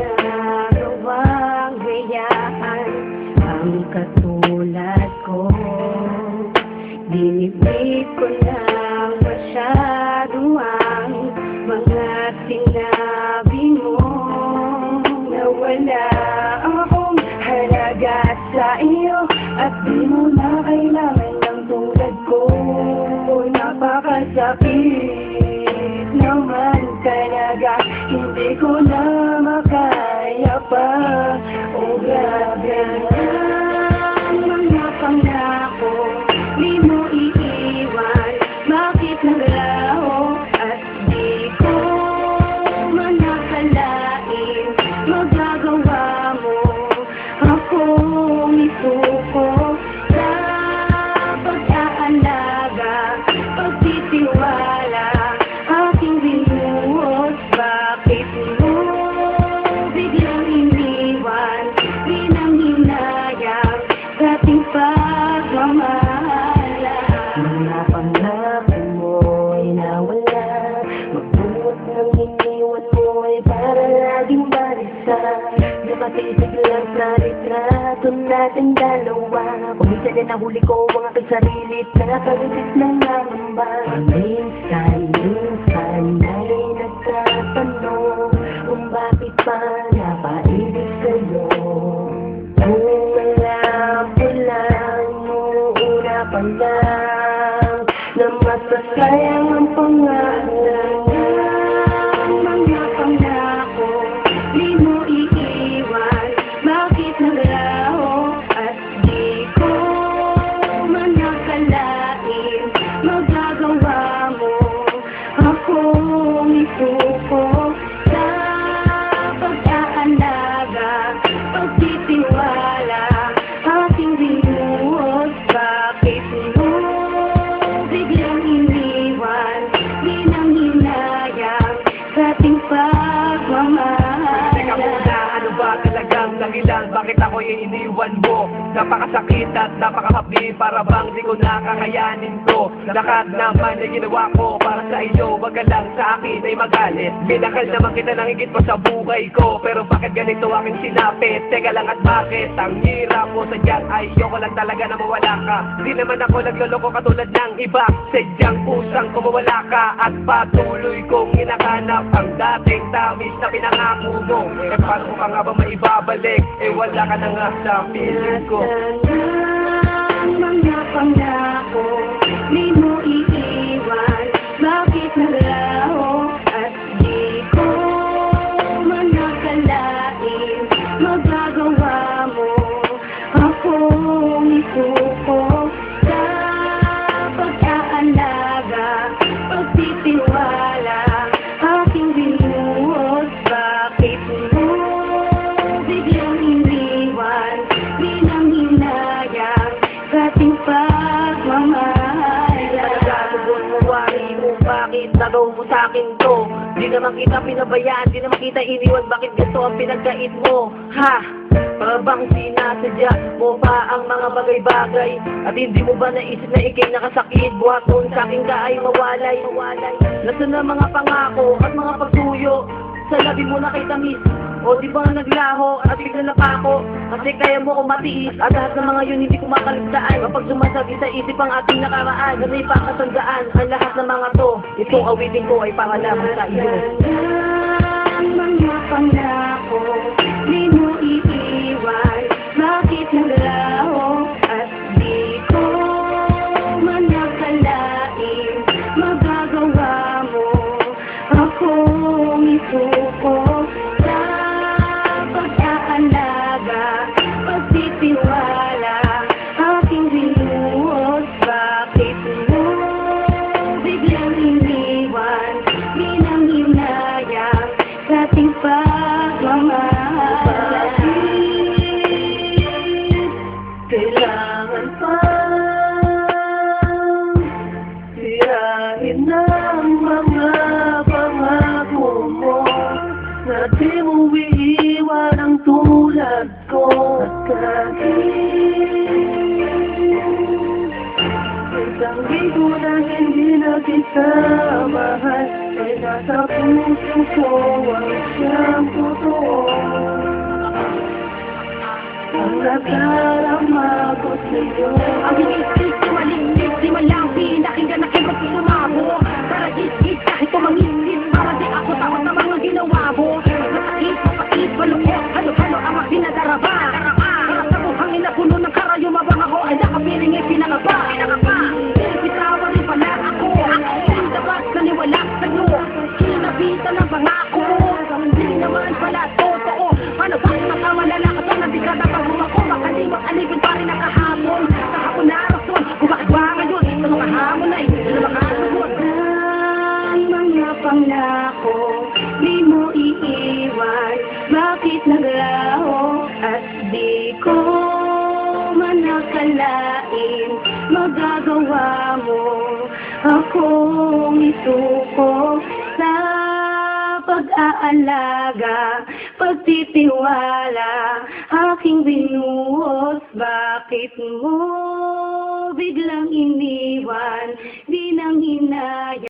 Ginagawang gayaan ang katulad ko. Dinibig ko lang masyado ang mga sinabi mo, na wala akong halaga sa iyo at di mo na kailangan ng tulad ko. Napakasakit naman talaga, hindi ko na makaya pa. O grabe ang mga pangako, di mo iiwan, bakit naglaho? At di ko man nakalain, magagawa mo akong isuko sa pag-aalaga, pagtitiwala, aking binuhos. Bakit mo biglang iniwan, di nang hinayang dating pagmamahala? Mga pangako mo'y nawala, magbuot ng iniwan mo'y para laging balisa. Nakatisig lang sa litrato natin dalawa, kung minsan din nahuli ko ang aking sarili, nakakagisip ng nangamba. Minsan ay nagtatanong kung bakit pa napaibig sa'yo. Kung alam ko lang noong una pa lang na masasayang ang pangalan. Mga pangako, di mo iiwan, bakit naglaho? At di ko man nakalain, magagawa mo akong isuko sa pag-aalaga, pagtitiwala, aking binuhos. Bakit mo biglang iniwan, di nang hinayang dating pagmamahala? Teka muna, ano ba talagang dahilan? Bakit ako'y iniwan mo? Napakasakit at napakahapdi, para bang di ko nakakayanin to. Lahat naman ay ginawa ko para sa iyo, wag ka lang sa akin ay magalit. Minakal naman kita nang higit pa sa buhay ko, pero bakit ganito aking sinapit? Teka lang, at bakit ang hirap mo? Sadyang ayoko lang talaga na mawala ka. Di naman ako nagloloko katulad ng iba, sadyang kusang kung mawala ka. At patuloy kong hinahanap ang dating tamis na pinangako mo. Eh paano ko pa nga ba maibabalik? Eh wala ka na nga sa piling ko. Mga pangako, di mo iiwan, bakit naglaho? At di ko man nakalain, magagawa mo akong isuko sa pag-aalaga, pagtitiwala, aking binuhos. Bakit mo biglang iniwan, di nang hinayang dating pagmamahala? Nagkakabon mo, wari mo, bakit nagaw mo sa'kin to? Di naman kita pinabayaan, di naman kita iniwan, bakit ganito ang pinagkait mo? Ha? Para bang sinasadya mo pa ang mga bagay-bagay? At hindi mo ba naisip na ikay nakasakit? Buhaton sa'king ka ay mawalay. Nasaan na mga pangako at mga pagsuyo? Sa labi mo na kay tamis, o di ba naglaho at bigla napako? Kasi kaya mo ko matiis, at lahat ng mga yun hindi ko makaligtaan. Kapag sumasabi sa isip ang ating nakaraan, na may pakasandaan ang lahat ng mga to. Itong awitin ko ay para lamang sa iyo. Mga pangako, di mo iiwan, bakit naglaho? At di ko man nakalain, magagawa mo akong isuko sa pag-aalaga, pagtitiwala, aking binuhos. Bakit mo biglang iniwan, di nang hinayang dating pagmamahala? Kailangan pa sirahin ang mga pangako mo, na di mo iiwan ang tulad ko. At kahit isang ligo na hindi na kita mahal, Nasa puso ko ang siyang totoo. Ang nadarama ko sa'yo. Ang inisip, di malinis, di malang pinakinggan na kayo sumamo. Para isip, kahit tumangisip, para di ako takot na mga ginawa mo. Masakit, mapakit, malukot, halo-halo ang mga pinadaraba. Para sa buhang inapuno ng karayo, mabang ako ay nakapiling ay pinangaba. Bitawa rin pala ako, sindabat na niwala sa'yo. Sinabitan ng pangako mo, hindi naman pala totoo. Paano ba makamalala ka sa nabigada pag bumako? Baka di makalipin pa rin ang kahapon. Kahapon na rason, kung bakit ba ngayon sa mga hamon ay lumakasagot. Ang mga pangako, di mo iiwan. Bakit naglaho at di ko man nakalain magagawa mo akong isuko sa pag-aalaga, pagtitiwala aking binuhos. Bakit mo biglang iniwan, di nang hinaya?